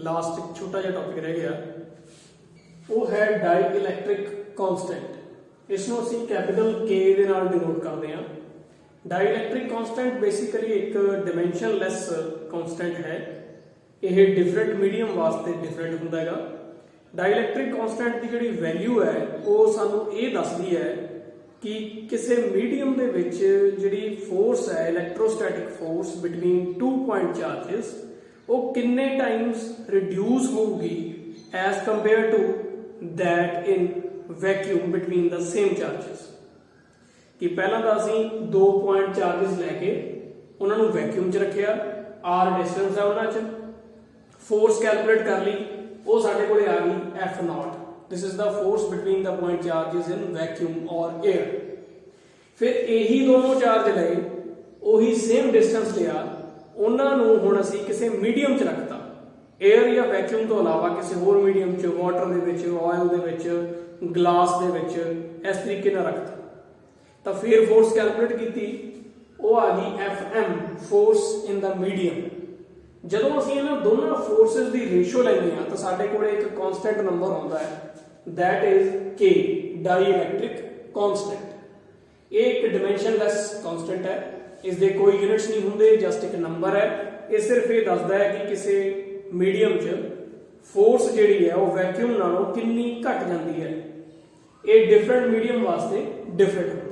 Last एक छोटा जिहा टॉपिक रह गया, वो है डाई इलैक्ट्रिक कॉन्सटेंट। इसनों असीं कैपिटल के दे नाल डिनोट करते हैं। डाई इलैक्ट्रिक कॉन्सटेंट बेसिकली एक डिमेंशनलैस कॉन्सटेंट है। यह डिफरेंट मीडियम वास्ते डिफरेंट हुंदा हैगा। डाई इलैक्ट्रिक कॉन्सटेंट की जिहड़ी वैल्यू है वो सानू ये दसदी है कि किसी मीडियम दे विच जिहड़ी फोर्स है electrostatic force between two point charges वो किन्ने टाइम्स रिड्यूस होगी as compare to that in vacuum between the same charges. कि पहला तो असीं 2 पॉइंट चार्जिस लैके उन्होंने वैक्यूम च रखिया, आर डिस्टेंस है उन्हां च, फोर्स कैलकुलेट कर ली, वो साडे कोले आ गई F not. This is the force between the point charges in vacuum और एयर। फिर यही दोनों चार्ज लए, उही सेम डिस्टेंस लिया, उन्होंने हुण असीं किसी मीडियम च रखता, एयर या वैक्यूम तो अलावा किसी होर मीडियम च, वाटर दे विच, ऑयल दे विच, ग्लास दे विच, इस तरीके नाल रखता। तो फिर फोर्स कैलकुलेट की, वो आ गई F M, force in the medium. जदों असीं इन्हां दोनों फोर्सेस की रेशो लैंदे हां तो साडे कोल एक कॉन्सटेंट नंबर आउंदा है, दैट इज के, डाई इलैक्ट्रिक कॉन्सटेंट। ये एक डिमेंशनलैस कॉन्सटेंट है, इसके कोई यूनिट्स नहीं होंगे, जस्ट एक नंबर है। ये सिर्फ ये दसदा है कि किसी मीडियम च फोर्स जिहड़ी है वो वैक्यूम नालों कितनी घट जाती है। ये डिफरेंट मीडियम वास्ते डिफरेंट होंदी,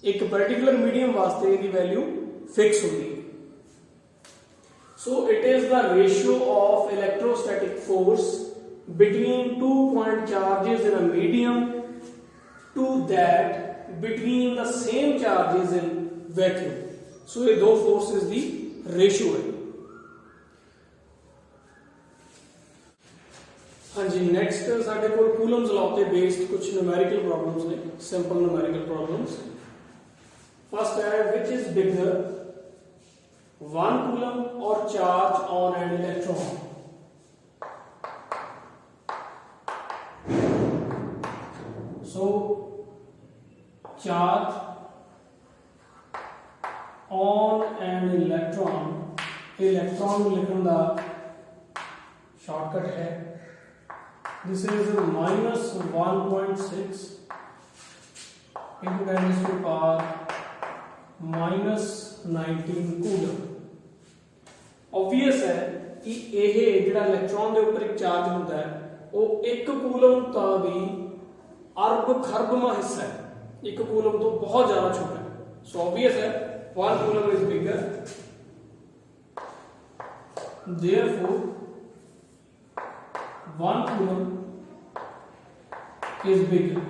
एक पर्टिकुलर मीडियम वास्ते इसकी वैल्यू फिक्स होंदी है। So it is the ratio of electrostatic force between 2 point charges in a medium to that between the same charges in vacuum. So ये दो forces की ratio है। हाँ जी, नेक्स्ट साडे कोल कूलम्स लॉ ते बेस्ड कुछ न्यूमेरिकल प्रॉब्लम्स ने, सिंपल न्यूमेरिकल प्रॉब्लम्स। फर्स्ट है विच इज बिगर, 1 कूलम और charge on an electron. So charge on an electron, electron लिखने का शॉर्टकट है, this is -1.6 into 10⁻⁻19 coulomb. Obvious है कि यह जो इलेक्ट्रॉन के उपर एक चार्ज होता है वो 1 कूलम का भी अरब खरबवां हिस्सा है, 1 कूलम तो बहुत ज्यादा छोटा है। सो ऑब्वियस है 1 coulomb is bigger, therefore 1 coulomb is bigger.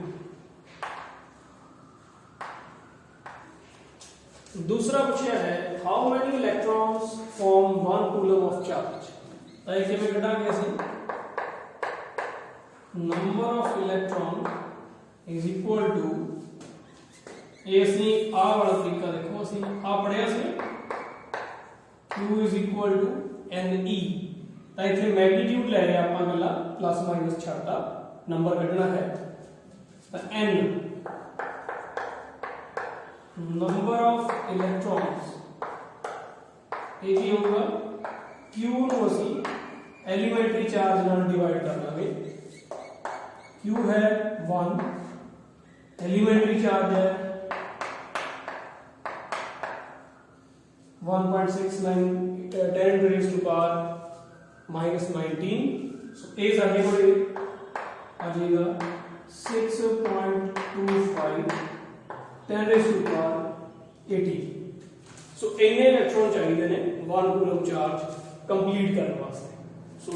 दूसरा पूछा है how many electrons from 1 coulomb of charge. तो ये किवें कढांगे असीं, number of electron is equal to, ये असीं आ वाला तरीका देखो, असीं आ पढ़िया सी Q is equal to NE। तो इत्थे मैग्नीट्यूड ले रहे आपां गल्ला प्लस माइनस छड्डा, नंबर कढना है तो N नंबर ऑफ इलेक्ट्रॉन्स, ये की होगा Q नु असी एलिमेंटरी चार्ज नाल डिवाइड कर लांगे। Q है 1, एलिमेंटरी चार्ज है 1.69 10⁻⁻19। सो ये साडे कोल आ जाएगा 6.25 10⁻80। सो इन्ने इलेक्ट्रॉन चाहिए ने 1 कूलम चार्ज कंप्लीट करने वास्ते। सो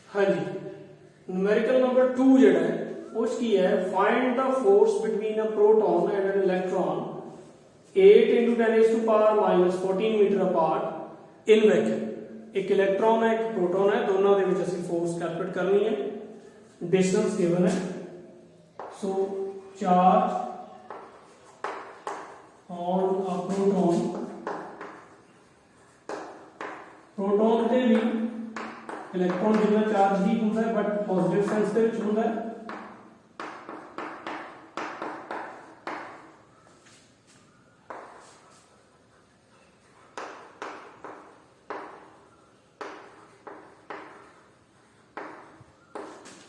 हाँ जी, न्यूमेरिकल नंबर 2 जिहड़ा है उसकी है find the force between a proton and an electron 8 × 10⁻14 metre apart in vacuum. एक इलेक्ट्रॉन है, एक प्रोटॉन है, दोनों दे विच असीं फोर्स कैलकुलेट करनी है, डिस्टेंस गिवन है। So charge on a proton, proton ते भी इलेक्ट्रॉन जितना चार्ज ही होता है बट पॉजिटिव सेंस के विच होता है।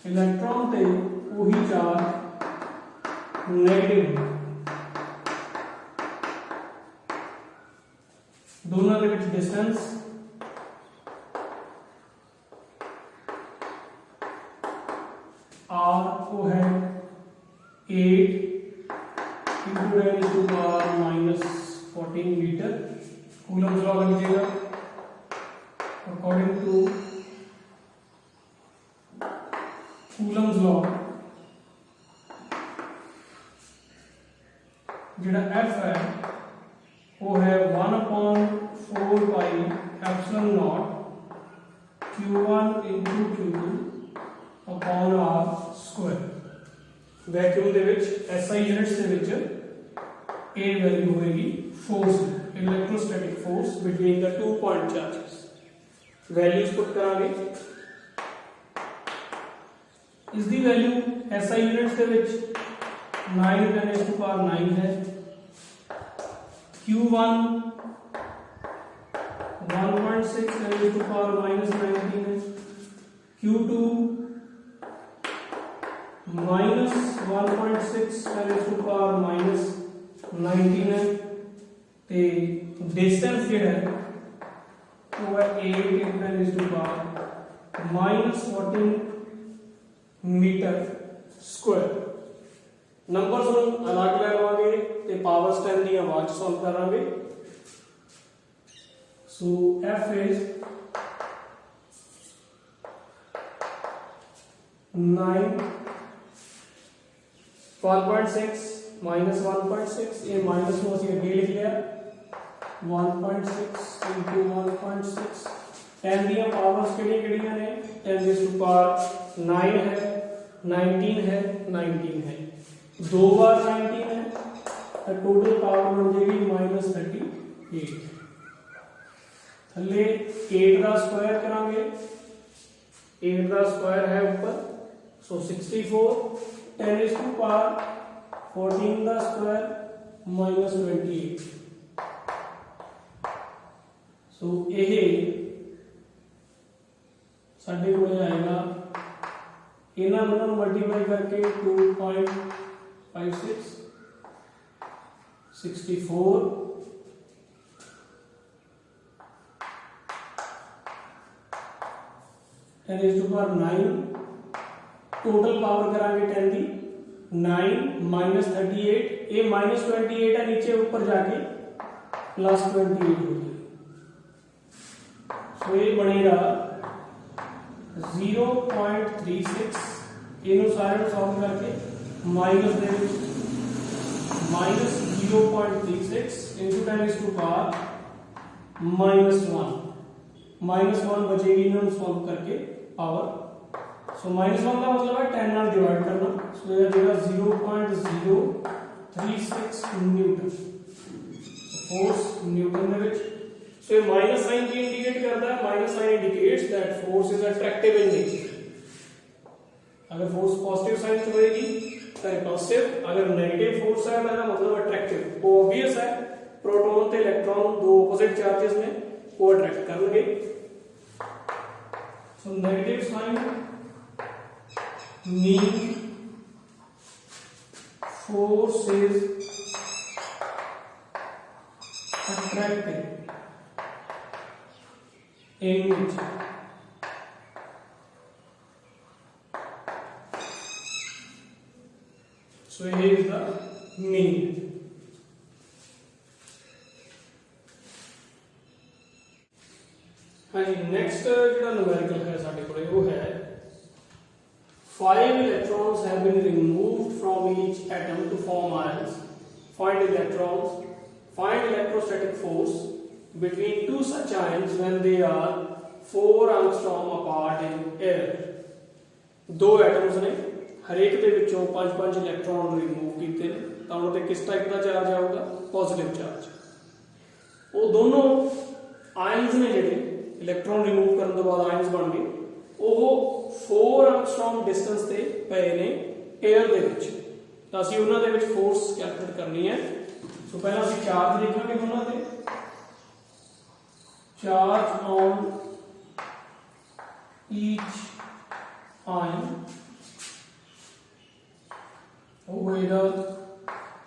इलैक्ट्रॉन ते वही चार्ज नेगेटिव दोनों के बीच डिस्टेंस आर वो है 8 इंटू 10⁻⁻14 मीटर। कूलम्स लॉ लग जाएगा अकॉर्डिंग टू कूलम्स लॉ जिहड़ा F है वो है 1/4πε0 Q1 into Q2 upon r square. Vacuum दे विच SI यूनिट्स दे विच A वैल्यू होएगी force electrostatic force between the 2 point charges. Values put करांगे। इस दी वैल्यू SI यूनिट्स दे विच 9 है। Q1 1.6 10⁻⁻19 है। Q2 -1.6 10⁻⁻19 है। ते डिस्टेंस जिहड़ा है वो है 8 10⁻14 मीटर स्क्वायर। नंबर्स ਨੂੰ ਅਲੱਗ ਲੈ ਲਵਾਂਗੇ ਤੇ ਪਾਵਰ ਸਟੈਂਡ ਦੀਆਂ ਬਾਅਦ ਚ ਸੋਲਵ ਕਰਾਂਗੇ। ਸੋ F is 9 1.6 minus 1.6 ये माइनस ਨੂੰ ਅਸੀਂ ਅੱਗੇ ਲਿਖ ਲਿਆ 1.6 into 1.6 10 ਦੀਆਂ ਪਾਵਰਸ ਕਿਹੜੀਆਂ ਨੇ 10 ਦੀ ਪਾਵਰ 9 है 19 है 19 है दो बार 19 है तो टोटल पावर बन जाएगी -38 थले 8 का स्क्वायर करांगे 8 का स्क्वायर है ऊपर सो 64 10 is to power 14 का स्क्वायर -28 सो ये साडे कोल आएगा इन्हां दोनों मल्टीप्लाई करके 2.56 64 10 is to power 9 total power करांगे 10 दी 9 -38 ये -28 है नीचे ऊपर जाके +28 हो जाएगी सो ये बनेगा 0.36 इनू सारे सॉल्व करके minus they -0.36 into 10 is to power -1 -1 बचेगी इन्हों सॉल्व करके पावर सो -1 का मतलब है 10 नाल डिवाइड करना सो ये देगा 0.036 न्यूटन फोर्स न्यूटन दे विच सो ये माइनस साइन की इंडिकेट करता है minus sign indicates that force is attractive in nature अगर फोर्स पॉजिटिव साइन से होएगी तो पॉजिटिव अगर नेगेटिव फोर्स है तो मतलब अट्रैक्टिव वो ऑब्वियस है प्रोटॉन ते इलेक्ट्रॉन दो ऑपोजिट चार्जेस ने वो अट्रैक्ट करेंगे so negative sign mean force is attractive in nature so here is the mean हाँ जी नेक्स्ट जो न्यूमेरिकल है साडे कोले वो है 5 electrons have been removed from each atom to form ions find electrons find electrostatic force between two such ions when they are 4 angstrom apart in air दो atoms ने हर एक दे विचों 5-5 इलेक्ट्रॉन रिमूव कीते ने तां उन्हां ते किस टाइप दा चार्ज आऊगा पॉजिटिव चार्ज वो दोनों आयंस ने जिहड़े इलेक्ट्रॉन रिमूव करने तो बाद आयंस बन गए वो 4 angstrom डिस्टेंस ते पए ने एयर दे विच तां असीं उन्हां दे विच फोर्स कैलकुलेट करनी है सो पहला असीं चार्ज लिखांगे उन्हां ते charge on each ion वो होएगा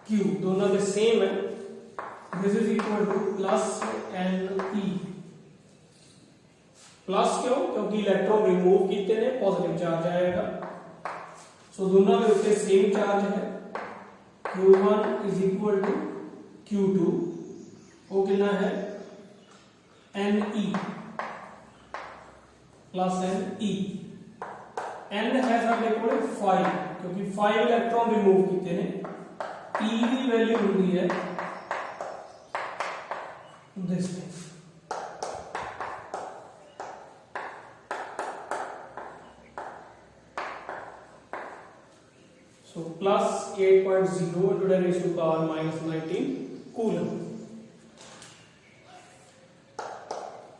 Q, दोनों के सेम है। This is equal two plus Ne, plus क्यों? क्योंकि इलेक्ट्रॉन रिमूव किए ने, पॉजिटिव चार्ज आएगा। सो दोनों के ऊपर सेम चार्ज है। Q1 is equal to Q2, वो कितना है Ne प्लस Ne। N है साडे कोल 5, क्योंकि 5 इलेक्ट्रॉन रिमूव किए ने। E की वैल्यू होती है this thing, so plus 8.0 into 10 raised to power minus 19 coulomb.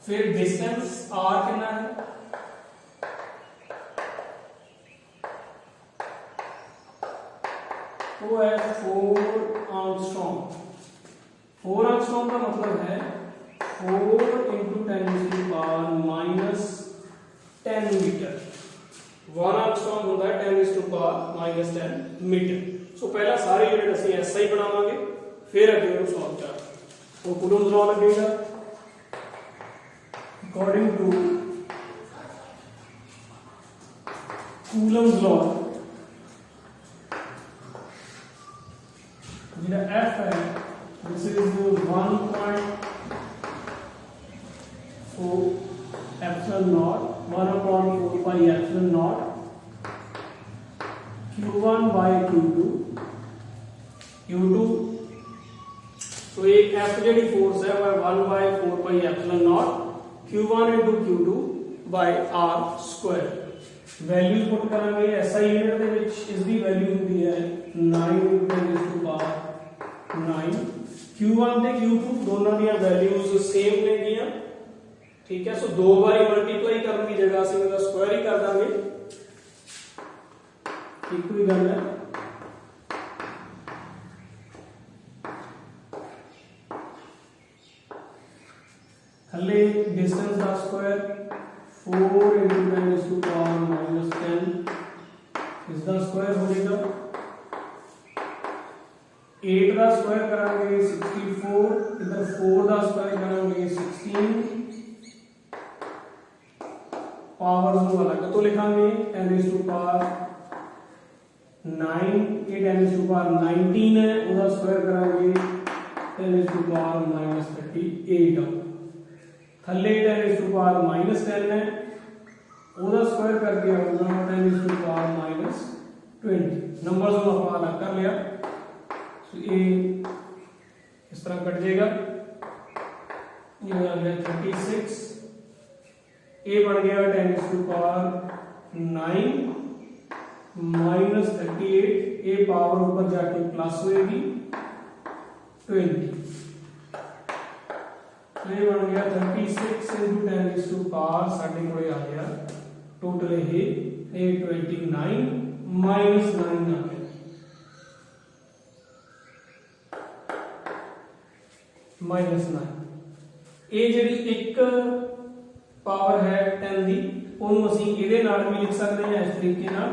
फिर डिस्टेंस r कितना है? वो है 4 एंगस्ट्रॉम। 4 एंगस्ट्रॉम का मतलब है 4 into 10 raised to power minus 10 metre. 1 angstrom होता है 10 raised to power minus 10 metre. So पहला सारे यूनिट ਅਸੀਂ ऐसा ही बनावांगे, फिर अगे ਉਹਨੂੰ सॉल्व कर। वो कूलम्स लॉ लगेगा। अकॉर्डिंग टू कूलम्स लॉ जिहड़ा F है this is 1.4 epsilon not 1/4 pi epsilon not Q1 by Q2 तो एक F जेडी फोर्स है वो 1/4 pi epsilon not Q1 into Q2 by R square। Values put करांगे SI unit ਦੇ ਵਿੱਚ ਇਸ ਦੀ ਵੈਲਿਊ ਹੁੰਦੀ ਹੈ 9 × 10⁻⁹। Q1 ਤੇ Q2 ਦੋਨਾਂ ਦੀਆਂ ਵੈਲਿਊਜ਼ ਸੇਮ ਨੇਗੀਆਂ, ठीक है। सो दो बारी मल्टीप्लाई करने की जगह ਅਸੀਂ ਉਹਦਾ ਸਕੁਆਇਰ ਹੀ ਕਰ ਦਾਂਗੇ, एक ही गल है। थले डिस्टेंस का स्क्वायर 4 × 10⁻⁻10 इसका स्क्वायर हो जाएगा। 8 का स्क्वायर करांगे 64, इधर 4 का स्क्वायर करांगे 16, पावर को अलग तो लिखांगे 10⁻⁹ 9, ये 10⁻19 है, उसका स्क्वायर करांगे 10⁻⁻38। थल्ले 10⁻⁻10 है, उसका स्क्वायर करके आऊंगा 10⁻⁻20। नंबर्स को आप अलग कर लिया, तो ये इस तरह कट जाएगा। ये आ गया 36, ये बन गया 10⁻9 - 38, ये पावर ऊपर जाके प्लस होएगी 20, तो ये बन गया 36 × 10⁻⁻, साडे कोले आ गया टोटल ये 29 - 9 आ गया -9। ये ਜਿਹੜੀ ਇੱਕ पावर है 10 ਦੀ ਉਹਨੂੰ ਅਸੀਂ ਇਹਦੇ ਨਾਲ ਵੀ ਲਿਖ ਸਕਦੇ ਹਾਂ ਇਸ ਤਰੀਕੇ ਨਾਲ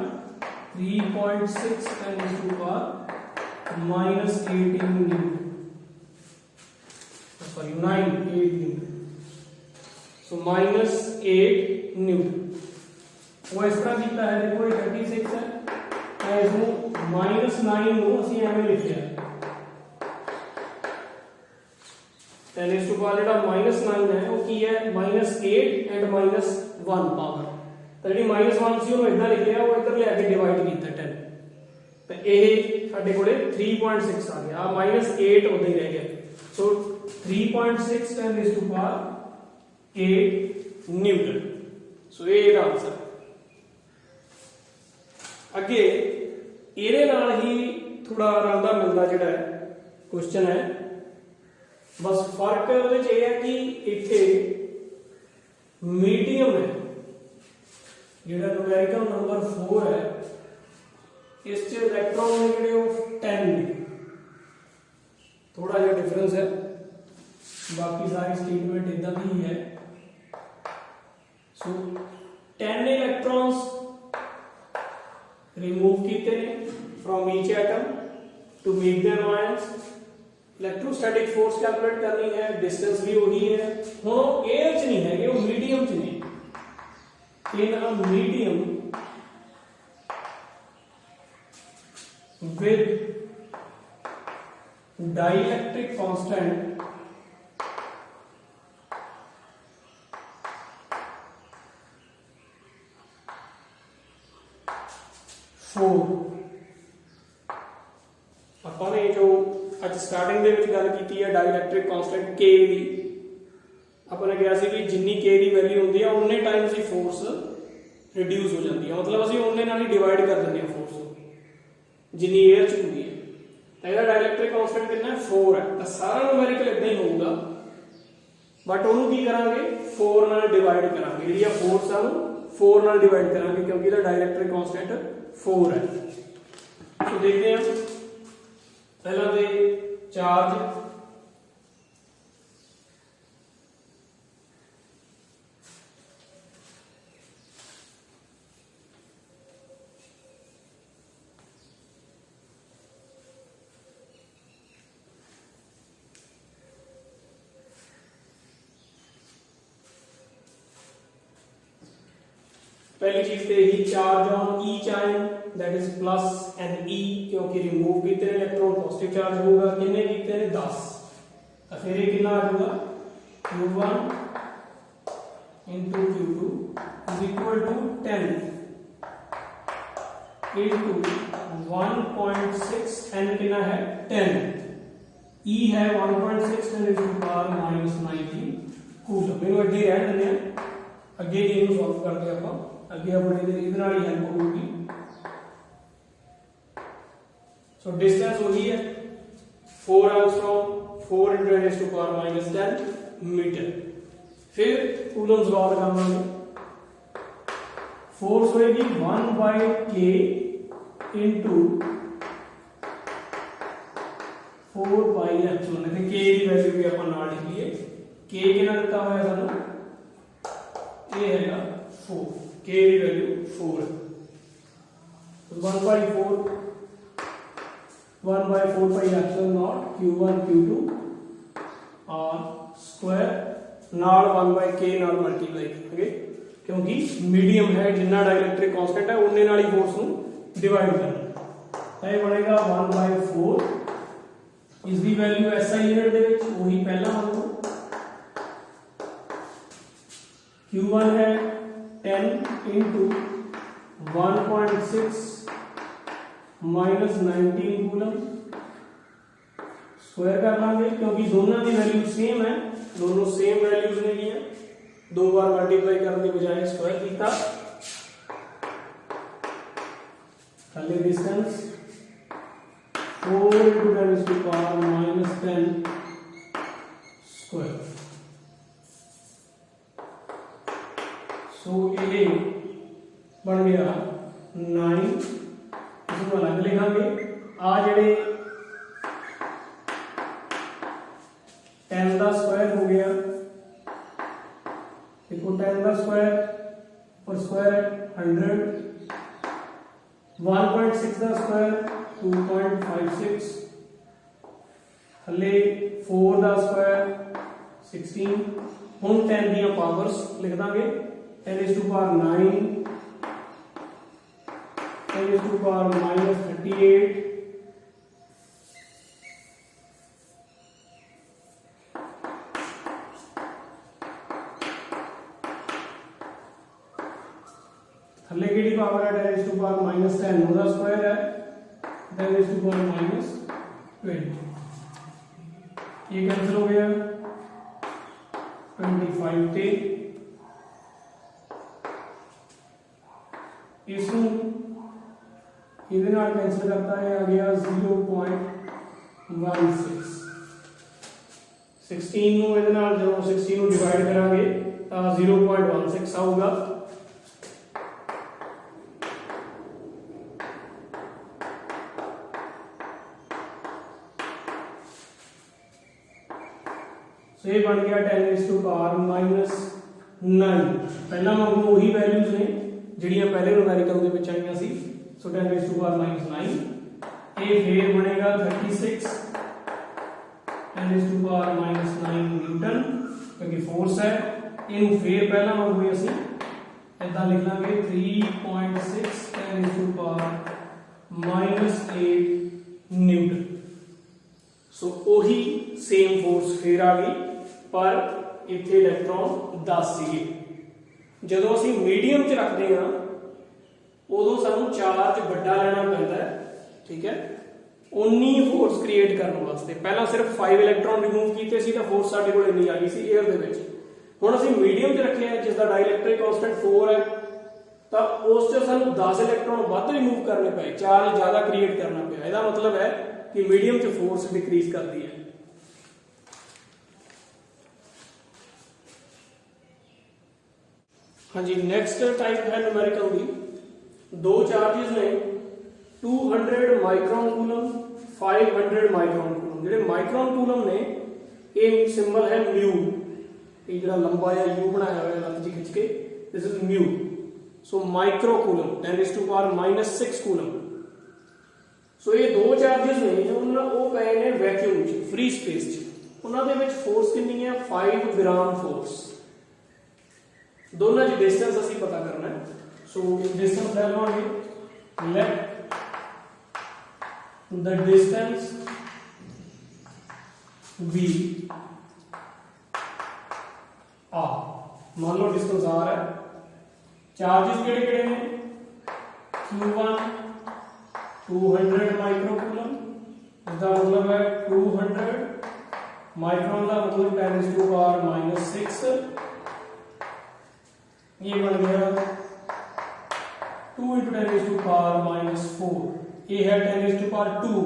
3.6 10⁻−18 न्यूटन, सॉरी 9 8 न्यूटन, सो -8 न्यूटन। वो इस तरह किया है, देखो ये 36 है, इसको -9 ਨੂੰ ਅਸੀਂ ਐਵੇਂ ਲਿਖਿਆ 10⁻⁻ ਜਿਹੜਾ -9 है वो की है -8 एंड -1 पावर, तो ਜਿਹੜੀ -1 ਸੀ ਉਹਨੂੰ ਇਦਾਂ ਲਿਖਿਆ, ਉਹ ਇੱਧਰ ਲੈ ਕੇ ਡਿਵਾਈਡ ਕੀਤਾ 10, ਤੇ ਇਹ ਸਾਡੇ ਕੋਲੇ 3.6 ਆ ਗਿਆ। -8 ਉਦਾਂ ਹੀ ਰਹਿ ਗਿਆ, ਸੋ 3.6 10⁻8 न्यूटन। सो ਇਹ ਇਹਦਾ ਆਨਸਰ। ਅੱਗੇ ਇਹਦੇ ਨਾਲ ਹੀ ਥੋੜਾ ਰਲਦਾ ਮਿਲਦਾ ਜਿਹੜਾ क्वेश्चन है, बस फर्क ਉਹਦੇ ਚ ਇਹ ਹੈ ਕਿ ਇੱਥੇ मीडियम है, ਜਿਹੜਾ न्यूमेरिकल नंबर 4 है, इस च इलेक्ट्रॉन ने ਜਿਹੜੇ ਉਹ 10 ਨੇ, थोड़ा ਜਿਹਾ डिफरेंस है, बाकी सारी स्टेटमेंट इदां दी ही है। सो 10 इलेक्ट्रॉन्स रिमूव किए ने from each atom to make them ions. Electrostatic force calculate करनी है, डिस्टेंस भी वही है। हुण एयर च नहीं है, वो मीडियम च ने। In a medium with dielectric constant four. ਆਪਾਂ ਨੇ जो ਅੱਜ ਸਟਾਰਟਿੰਗ ਦੇ ਵਿੱਚ ਗੱਲ ਕੀਤੀ ਹੈ ਡਾਈਲੈਕਟ੍ਰਿਕ ਕਾਂਸਟੈਂਟ K ਦੀ, ਆਪਾਂ ਨੇ ਕਿਹਾ ਸੀ ਵੀ ਜਿੰਨੀ K ਦੀ ਵੈਲਿਊ ਹੁੰਦੀ ਆ ਉਨੇ ਟਾਈਮਸ ਦੀ ਫੋਰਸ ਰਿਡਿਊਸ ਹੋ ਜਾਂਦੀ ਹੈ, ਮਤਲਬ ਅਸੀਂ ਉਹਨੇ ਨਾਲ ਹੀ ਡਿਵਾਈਡ ਕਰ ਦਿੰਦੇ ਹਾਂ ਫੋਰਸ ਨੂੰ ਜਿੰਨੀ 에ਅਰ ਚ ਹੁੰਦੀ ਹੈ। ਤਾਂ ਇਹਦਾ ਡਾਈਲੈਕਟ੍ਰਿਕ ਕਾਂਸਟੈਂਟ ਕਿੰਨਾ ਹੈ 4 ਹੈ। ਤਾਂ ਸਾਰਾ ਨੂਮੈਰੀਕਲ ਇਦਾਂ ਹੀ ਹੋਊਗਾ, ਬਟ ਉਹਨੂੰ ਕੀ ਕਰਾਂਗੇ 4 ਨਾਲ ਡਿਵਾਈਡ ਕਰਾਂਗੇ, ਜਿਹੜੀ ਆ ਫੋਰਸ ਆ ਨੂੰ 4 ਨਾਲ ਡਿਵਾਈਡ ਕਰਾਂਗੇ ਕਿਉਂਕਿ ਇਹਦਾ ਡਾਈਲੈਕਟ੍ਰਿਕ ਕਾਂਸਟੈਂਟ 4 है। तो देखते हैं पहला तो चार्ज, पहली चीज तो यही charge on each ion that is plus and e, क्योंकि रिमूव कितने इलेक्ट्रॉन पॉजिटिव चार्ज होगा, कितने कितने 10, तो फिर ये कितना आ जाएगा Q1 into Q2 is equal to 10 into 1.6, n कितना है 10, E है 1.6 10 to the power minus 19 coulomb. इन्हों अगे रह देने अगे इन्हों सॉल्व करते हैं आप अगे अपने इधर वाली हेल्प होगी। सो डिस्टेंस वही है 4 angstrom, 4 into 10 to the power minus 10 metre. फिर कूलम्स लॉ लगाएंगे, फोर्स होगी 1/k into 4π∗, k की वैल्यू भी अपन नाल लिख लिए, k कितना दिता हुआ है सानू, ये हैगा 4, k की वैल्यू 4 है, तो 1/4 Q1 Q2 और स्क्वायर नाल 1/k नाल मल्टीप्लाई करेंगे, क्योंकि मीडियम है जिन्ना डाइलेक्ट्रिक कांस्टेंट है उन्ने नाल ही फोर्स को डिवाइड करना। तो ये बनेगा 1/4 इस दी वैल्यू SI यूनिट दे विच वही पहला मान लो, Q1 है 10 into 1.6 minus 19 कूलम, स्क्वायर कर लांगे क्योंकि दोनों की वैल्यू सेम है, दोनों सेम वैल्यूज ने ली है, दो बार मल्टीप्लाई करने के बजाय स्क्वायर किया। पहले distance 4 into 10 to the power minus 10 square. So ये बन गया 9, इसको अलग लिखांगे। आ जेडे 10 का स्क्वायर हो गया, देखो 10 का स्क्वायर और स्क्वायर 100, 1.6 का स्क्वायर 2.56, थले 4 का स्क्वायर 16। हम 10 दी पावर्स लिख देंगे, 10 is to power 9, 10 is to power minus 38, थले की पावर है 10 is to power minus 10, उसका स्क्वायर है 10 is to power minus 20, ये कैंसिल हो गया 25 थे, इसमें इधर नाल कैंसिल करता है आ गया 0.16, 16 नु इधर नाल जब 16 नु डिवाइड करांगे तो 0.16 आऊगा। सो ये बन गया 10 is to power minus 9। पहला वांगू वही वैल्यूज ने ਜਿਹੜੀਆਂ ਪਹਿਲੇ ਨੂਮੈਰੀਕਲ ਦੇ ਵਿੱਚ ਆਈਆਂ ਸੀ। सो 10 is to power minus 9 ये फिर बनेगा 36 10⁻⁻9 न्यूटन क्योंकि फोर्स है। इन फिर पहला वांगू ही ਅਸੀਂ इदा लिख लांगे 3.6 10⁻⁻8 न्यूटन। सो वही सेम फोर्स फिर आ गई पर इत्थे इलेक्ट्रॉन 10 सीगे। जदों ਅਸੀਂ मीडियम च रखते हैं उदों सानू चार्ज बड़ा लेना पैंदा है, ठीक है, उन्नी फोर्स क्रिएट करने वास्ते। पहला सिर्फ 5 इलेक्ट्रॉन रिमूव कीते सी तां फोर्स साडे कोल इन्नी आ गई सी एयर दे विच। हुण ਅਸੀਂ मीडियम च रखे हैं जिसका डाइलैक्ट्रिक कांस्टेंट 4 है तो उस च सानू 10 इलेक्ट्रॉन वध रिमूव करने पे, चार्ज ज़्यादा क्रिएट करना पिया। इसका मतलब है कि मीडियम च फोर्स डिक्रीज करती है। हाँ जी, नेक्स्ट टाइप है न्यूमेरिकल की। दो चार्जेस ने 200 माइक्रॉन कूलम 500 माइक्रॉन कूलम। जो माइक्रॉन कूलम ने ये सिंबल है म्यू, ये जो लंबा या यू बनाया हुआ है लत जी खिंच के, this is mu. So micro coulomb 10⁻⁻6 coulomb. So ये दो चार्जेस ने वो पे ने वैक्यूम च फ्री स्पेस च, उन्होंने विच फोर्स कितनी है 5 ग्राम फोर्स। दोनों की डिस्टेंस ਅਸੀਂ पता करना है। सो डिस्टेंस ले लवांगे, let the distance be r. मान लो डिस्टेंस आर है, चार्जेस केड़े केड़े ने Q1 200 माइक्रो कूलम, इसका मतलब है 200 माइक्रोन का मतलब 10⁻⁻6। ये बन गया 2 × 10⁻⁻4। ये है 10⁻2,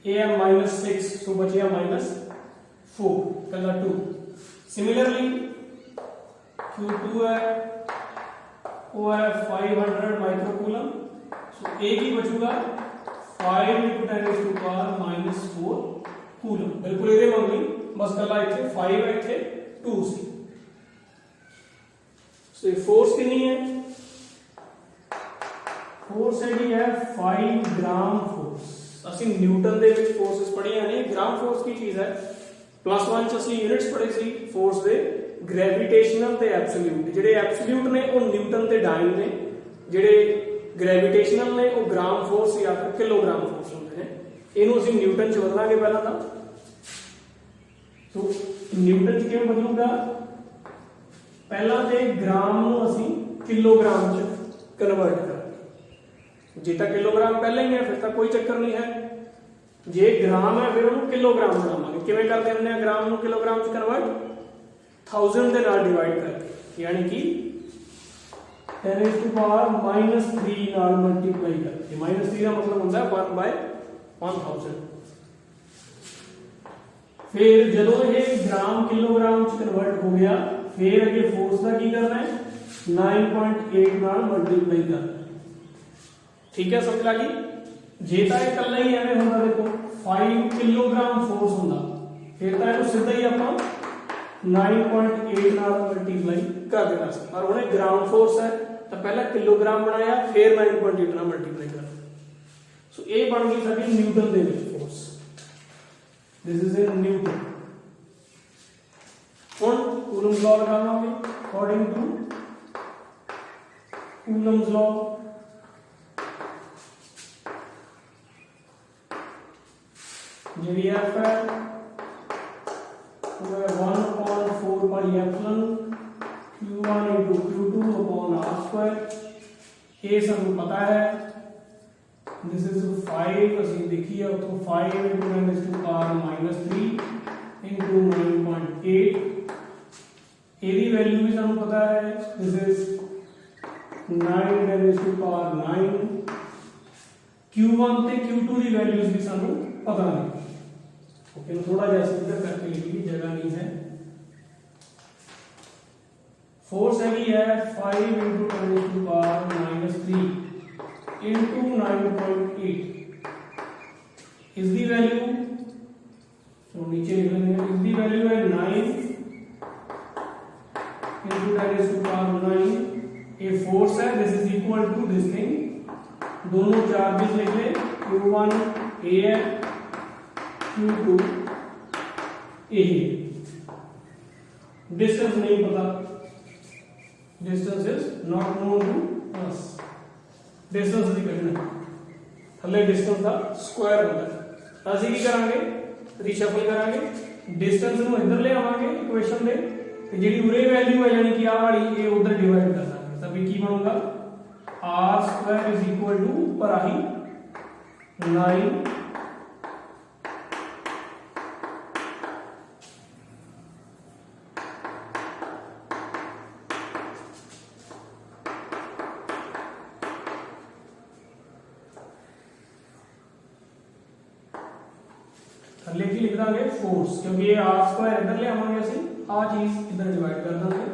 ये है -6, सो बचिया -4 कला 2। सिमिलरली Q2 है वो है 500 माइक्रो कूलम, सो एक ही बचूगा 5 × 10⁻⁻4 कूलम। बिल्कुल ये मंगी बस कला इतने 5 है इतने 2 सी। सो फोर्स कितनी है, फोर्स है 5 ग्राम फोर्स। ਅਸੀਂ न्यूटन ਦੇ ਵਿੱਚ फोर्सेस पढ़िया ने, ग्राम फोर्स की चीज है। +1 ਚ ਅਸੀਂ यूनिट्स पढ़े सी फोर्स ਦੇ ग्रेविटेशनल ਤੇ एब्सोल्यूट। ਜਿਹੜੇ एब्सोल्यूट ਨੇ ਉਹ न्यूटन ਤੇ डाइन ने, ਜਿਹੜੇ ग्रेविटेशनल ने ਉਹ ग्राम फोर्स या फिर किलोग्राम फोर्स ਹੁੰਦੇ ਨੇ। ਇਹਨੂੰ ਅਸੀਂ न्यूटन ਚ ਬਦਲਾਂਗੇ ਪਹਿਲਾਂ ਤਾਂ। ਸੋ न्यूटन ਚ ਕਿਵੇਂ ਬਦਲੂਗਾ, पहला तो ग्राम असी किलोग्राम च कन्वर्ट कर, जे तो किलोग्राम पहले ही है फिर तो कोई चक्कर नहीं है। जे ग्राम है फिर उन्होंने किलोग्राम बनावांगे। किवें करते हैं ग्राम नूं किलोग्राम च कन्वर्ट, 1000 दे नाल डिवाइड करके, यानी कि 10⁻⁻3 नाल मल्टीप्लाई करके। -3 का मतलब होता है 1/1000। फिर जदों ये ग्राम किलोग्राम च कन्वर्ट हो गया फिर अगे फोर्स का की करना है 9.8 नाल मल्टीप्लाई करना। ठीक है, समझ लगी। जे तो यह कला ही एवं होंदा, देखो 5 किलोग्राम फोर्स होंदा फिर तो यह सीधा ही आप 9.8 नाल मल्टीप्लाई कर देना सी। पर उन्हें ग्राउंड फोर्स है तो पहला किलोग्राम बनाया फिर 9.8 नाल मल्टीप्लाई करना। सो ये बन गई साडी न्यूटन दे विच फोर्स। This is in Newton. Coulomb's law लगाओगे अकॉर्डिंग टू कूलम्स लॉ। जी एफ है 1/4πε Q1 × Q2/r²। ये सब पता है। दिस इज 5 ਅਸੀਂ देखिए तो 5 × 10⁻⁻3 × 9.8। एदी वैल्यू भी सानू पता है, दिस इज 9 × 10⁻9। Q1 ते Q2 की वैल्यूज भी सानू पता नहीं। ओके, थोड़ा जैसे इधर करके लिखिए, जगह नहीं है। फोर्स है 5 × 10⁻⁻3 × 9.8 इज दी वैल्यू, तो नीचे लिख लेंगे, इज दी वैल्यू है 9 × 10⁻9। ये फोर्स है, this is equal to this thing. दोनों चार्जेस लिख ले Q1 A है, Q2 A है। डिस्टेंस नहीं पता, distance is not known to us. Distance नहीं करना, थले डिस्टेंस का स्क्वायर होता है। ਅਸੀਂ ਕੀ ਕਰਾਂਗੇ, ਰੀਸ਼ਫਲ ਕਰਾਂਗੇ, डिस्टेंस ਨੂੰ ਇੱਧਰ ਲੈ ਆਵਾਂਗੇ ਇਕੁਏਸ਼ਨ ਦੇ, ਤੇ ਜਿਹੜੀ ਉਰੇ ਵੈਲਿਊ ਹੈ ਯਾਨੀ ਕਿ ਆਹ ਵਾਲੀ ਇਹ ਉਧਰ ਡਿਵਾਈਡ ਕਰ ਦਾਂਗੇ। ਤਾਂ ਵੀ ਕੀ ਬਣੂਗਾ r² ਉੱਪਰ ਆਹੀ 9 थले की लिख देंगे फोर्स, क्योंकि ये r² इधर ले आवांगे ਅਸੀਂ आ चीज इधर डिवाइड कर देंगे।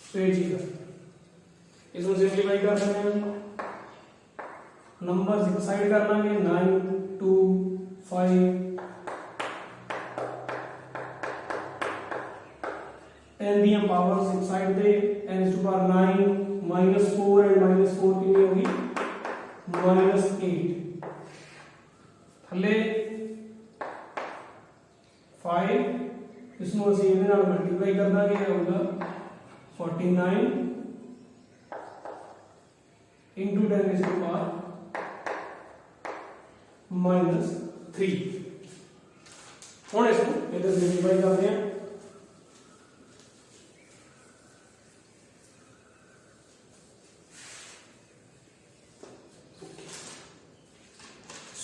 तो ये चीज है, इसको सिंपलीफाई कर देंगे, नंबर्स एक साइड कर लेंगे 9 2 5 10 दियां पावर्स एक साइड दे n टू पावर 9 -4 एंड -4 कितनी होगी -8 थले 5 इसमें ਅਸੀਂ ਇਹਦੇ ਨਾਲ ਮਲਟੀਪਲਾਈ ਕਰ ਦਾਂਗੇ, ਇਹ ਹੋਊਗਾ 49 into 10 is to power -3। ਹੁਣ ਇਸ ਨੂੰ ਇਹਦੇ ਸਿੰਪਲੀਫਾਈ ਕਰਦੇ ਹਾਂ।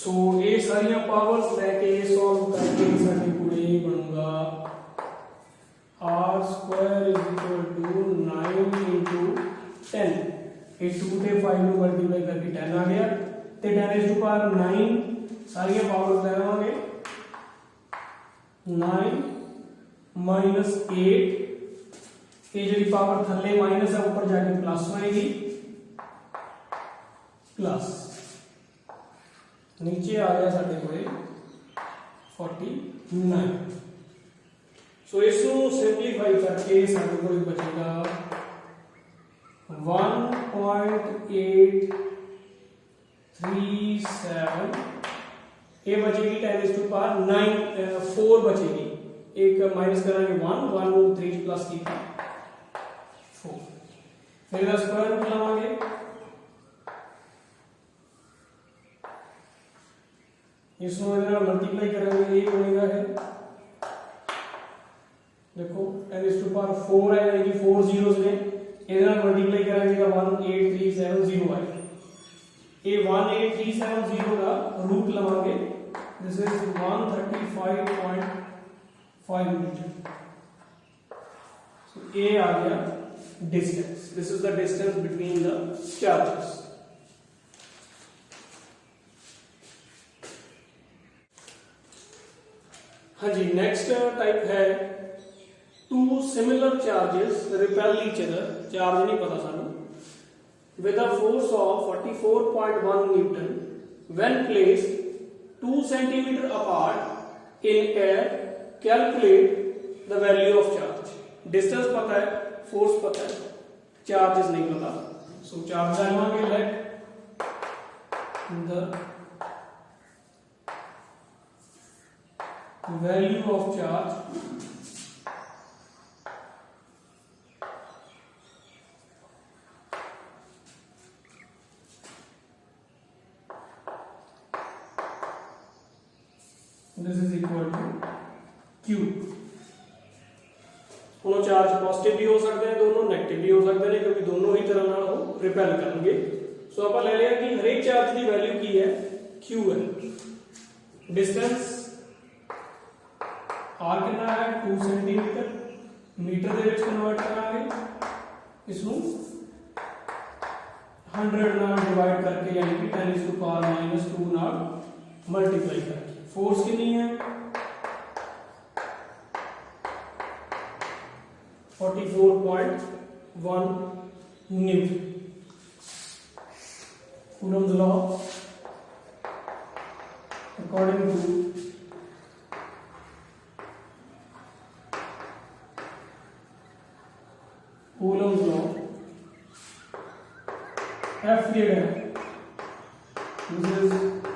सो ये सारिया पावर्स लैके सॉल्व करके साडे कोल ये बनूगा r² = 9 into 10। ये 2 ਤੇ 5 ਨੂੰ ਮਲਟੀਪਲਾਈ ਕਰਕੇ 10 ਆ ਗਿਆ, ਤੇ 10 to power 9 ਸਾਰੀਆਂ ਪਾਵਰਸ ਲੈ ਲਵਾਂਗੇ 9 -8। ये ਜਿਹੜੀ ਪਾਵਰ ਥੱਲੇ ਮਾਈਨਸ ਹੈ ਉੱਪਰ ਜਾ ਕੇ ਪਲੱਸ ਹੋਏਗੀ, प्लस नीचे आ गया साडे कोले 49। सो इसको सिंपलीफाई करके साडे कोल बचेगा 1.837। ये बचेगी 10⁻9 4 बचेगी, एक माइनस करांगे 1 3 प्लस की 4, फिर इसका स्क्वायर रूट लगाएंगे, इसको मल्टीप्लाई करेंगे, ये बनेगा है देखो 10⁻4 है यानी कि 4 जीरोस ने, इधर मल्टीप्लाई करेंगे तो 18370 आएगा। ये 18370 का रूट लगाएंगे, दिस इज 135.5 मीटर। सो ये आ गया distance, this is the distance between the charges. हाँ जी, नेक्स्ट टाइप है two similar charges repel each other. Charge नहीं पता सानू, with a force of 44.1 newton when placed 2 centimetre apart in air, calculate the value of charge. Distance पता है, force पता है, चार्जेस नहीं पता। सो चार्ज जानेंगे, let the value of charge this is equal to Q। दोनों charge positive भी हो सकते हैं, दोनों नेगेटिव भी हो सकते हैं, क्योंकि दोनों ही तरह नाल वो रिपेल करेंगे। सो आप ले लिया कि हर एक चार्ज की वैल्यू की है Q है। डिस्टेंस आर कितना है 2 सेंटीमीटर, मीटर ਦੇ ਵਿੱਚ ਕਨਵਰਟ ਕਰਾਂਗੇ, ਇਸ ਨੂੰ 100 ਨਾਲ डिवाइड करके यानी कि 10⁻⁻2 ਨਾਲ मल्टीप्लाई करके। फोर्स कितनी है 44.1 newton. Coulomb's law according to Coulomb's law, F जेड़ा है this is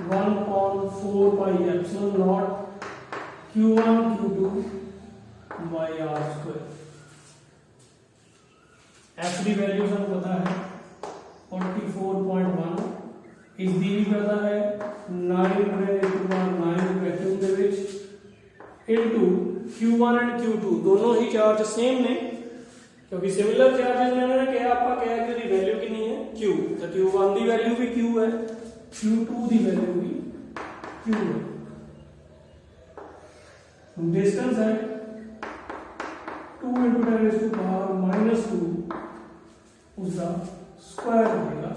1/4 pi epsilon naught Q1 Q2 by R square। F की वैल्यू ਸਾਨੂੰ पता है 44.1, इस दी भी पता है 9 वैक्यूम ਦੇ ਵਿੱਚ इनटू Q1 एंड Q2 दोनों ही चार्ज सेम ने क्योंकि सिमिलर चार्जेस ने उन्होंने क्या आपका कहा कि दी वैल्यू कितनी है Q, तो Q1 दी वैल्यू भी Q है, Q2 दी वैल्यू भी Q है। डिस्टेंस है 2 × 10⁻⁻2 उसका स्क्वायर होगा।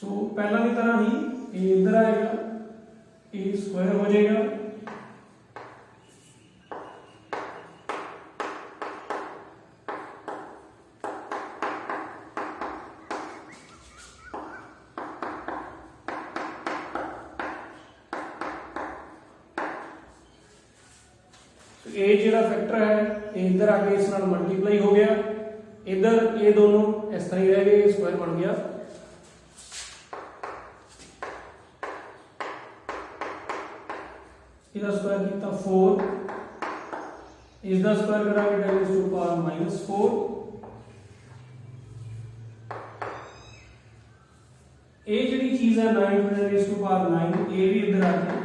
सो पहला की तरह ही ये इधर आएगा, ये स्क्वायर हो जाएगा, ए जो फैक्टर है इधर आके इस नाल मल्टीप्लाई हो गया, इधर ये दोनों इस तरह ही रह गए, स्क्वायर बन गया। इसका स्क्वायर कितना 4, इसका स्क्वायर करांगे 10⁻⁻4। ये जी चीज है 9 × 10⁻9 ये भी इधर आके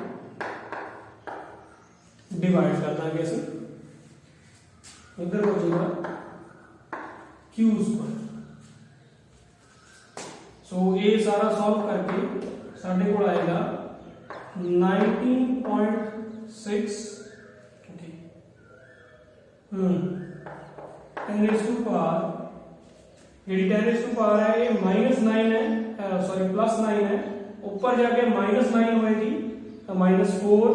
डिवाइड कर देंगे असं, इधर हो जाएगा Q स्क्वायर। सो ये सारा सॉल्व करके साढ़े को आएगा 19.6 10⁻, है ये -9 है, सॉरी +9 है, ऊपर जाके -9 होएगी तो -4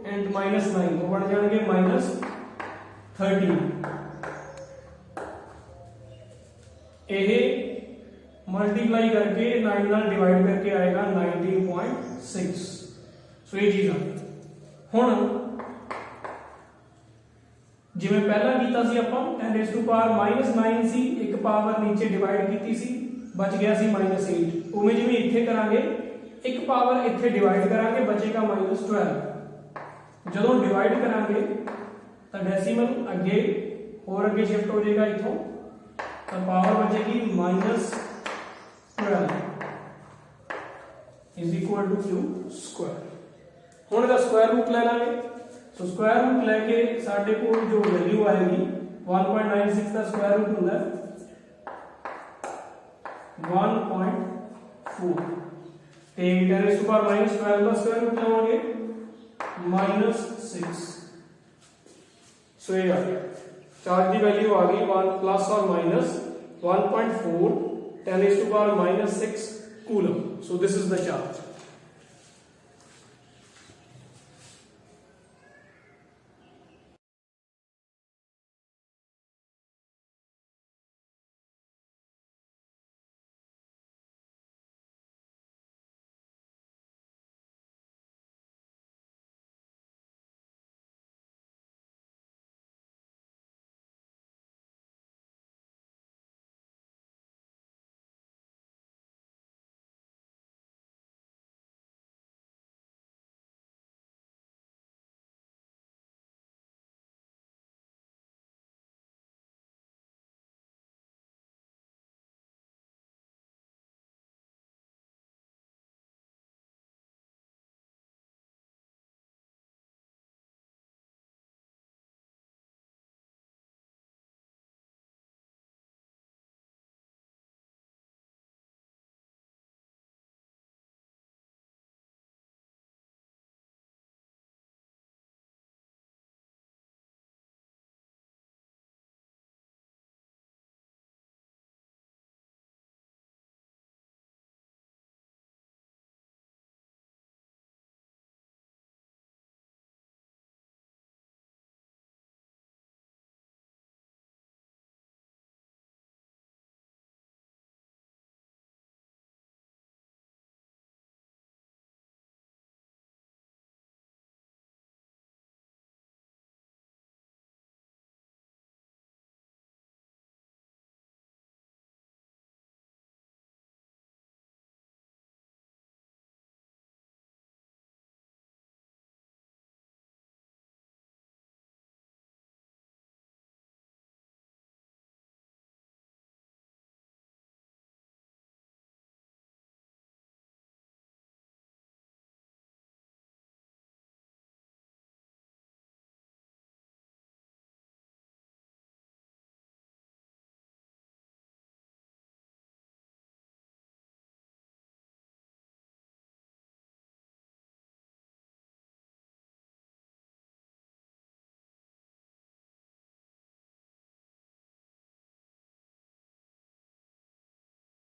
एंड -9 तो बन जाएंगे -13। ये मल्टीप्लाई करके 9 नाल डिवाइड करके आएगा 19.6। सो ये चीज आ हुण जिवें पहला कीता सी आपां 10⁻⁻9 सी, एक पावर नीचे डिवाइड कीती सी, बच गया सी -8। उवें जिवें इत्थे करांगे एक पावर इत्थे डिवाइड करांगे, बचेगा -12। जदों डिवाइड करांगे तो डेसिमल अगे और अगे शिफ्ट हो जाएगा, इथों तो पावर बचेगी -12 is equal to Q square. हुण इसका स्क्वायर रूट ले लांगे, तो स्क्वायर रूट लेके साडे कोल जो वैल्यू आएगी 1.96 का स्क्वायर रूट हुंदा है 1.4 ते 10⁻12 का स्क्वायर रूट लवांगे -6। सो ये आ गया चार्ज की वैल्यू आ गई 1 ± 1.4 10⁻⁻6 coulomb. So this is the charge.